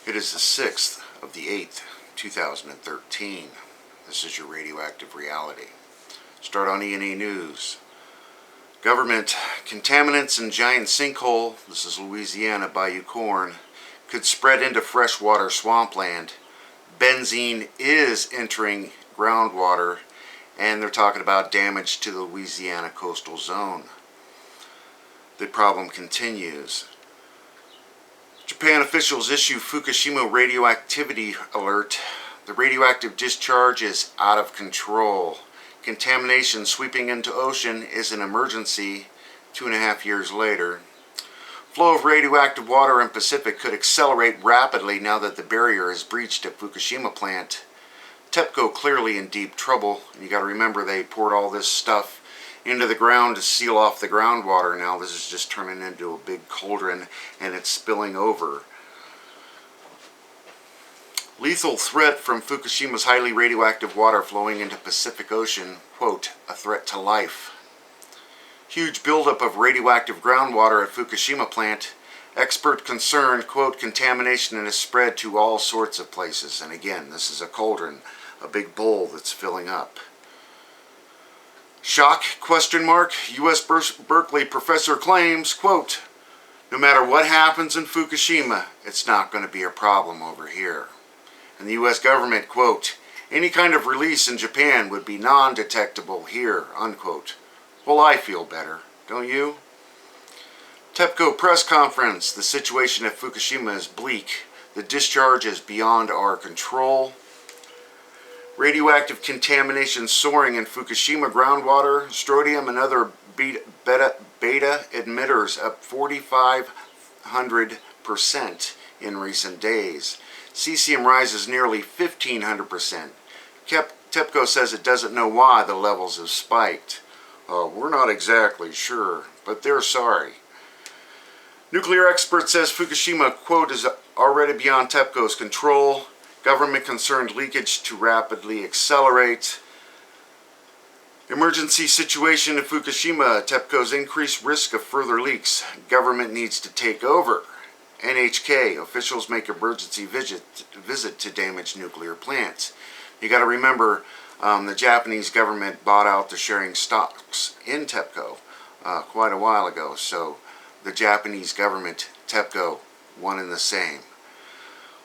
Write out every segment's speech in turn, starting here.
It is the 6th of the 8th, 2013. This is your radioactive reality. Start on E&E News. Government contaminants in giant sinkhole, this is Louisiana, Bayou Corn, could spread into freshwater swampland. Benzene is entering groundwater, and they're talking about damage to the Louisiana coastal zone. The problem continues. Japan officials issue Fukushima radioactivity alert. The radioactive discharge is out of control. Contamination sweeping into ocean is an emergency 2.5 years later. Flow of radioactive water in Pacific could accelerate rapidly now that the barrier is breached at Fukushima plant. Tepco clearly in deep trouble. And you got to remember they poured all this stuff into the ground to seal off the groundwater. Now this is just turning into a big cauldron and it's spilling over. Lethal threat from Fukushima's highly radioactive water flowing into Pacific Ocean, quote, a threat to life. Huge buildup of radioactive groundwater at Fukushima plant. Expert concerned, quote, contamination has spread to all sorts of places. And again, this is a cauldron, a big bowl that's filling up. Shock, question mark, U.S. Berkeley professor claims, quote, no matter what happens in Fukushima, it's not going to be a problem over here. And the U.S. government, quote, any kind of release in Japan would be non-detectable here, unquote. Well, I feel better, don't you? Tepco Press Conference, the situation at Fukushima is bleak. The discharge is beyond our control. Radioactive contamination soaring in Fukushima groundwater, strontium and other beta emitters up 4,500% in recent days. Cesium rises nearly 1,500%. Tepco says it doesn't know why the levels have spiked. We're not exactly sure, but they're sorry. Nuclear expert says Fukushima, quote, is already beyond Tepco's control. Government concerned leakage to rapidly accelerate. Emergency situation in Fukushima. Tepco's increased risk of further leaks. Government needs to take over. NHK. Officials make emergency visit to damaged nuclear plants. You got to remember, the Japanese government bought out the sharing stocks in Tepco quite a while ago. So the Japanese government, Tepco, one and the same.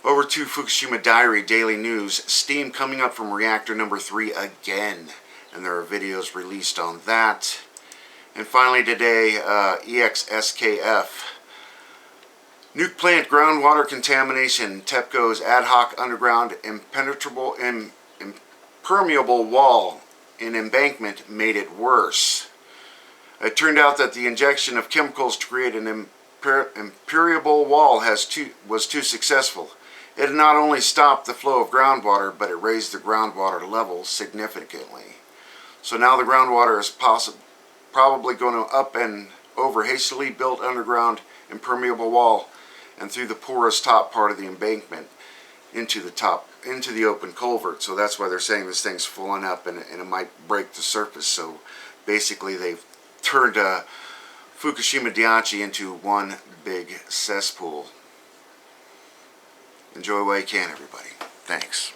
Over to Fukushima Diary Daily News. Steam coming up from reactor number 3 again. And there are videos released on that. And finally today, EXSKF. Nuke plant groundwater contamination. Tepco's ad hoc underground impermeable wall in embankment made it worse. It turned out that the injection of chemicals to create an impermeable wall was too successful. It not only stopped the flow of groundwater, but it raised the groundwater level significantly. So now the groundwater is probably going to up and over hastily built underground impermeable wall and through the porous top part of the embankment into the open culvert. So that's why they're saying this thing's filling up and it might break the surface. So basically they've turned Fukushima Daiichi into one big cesspool. Enjoy while you can, everybody. Thanks.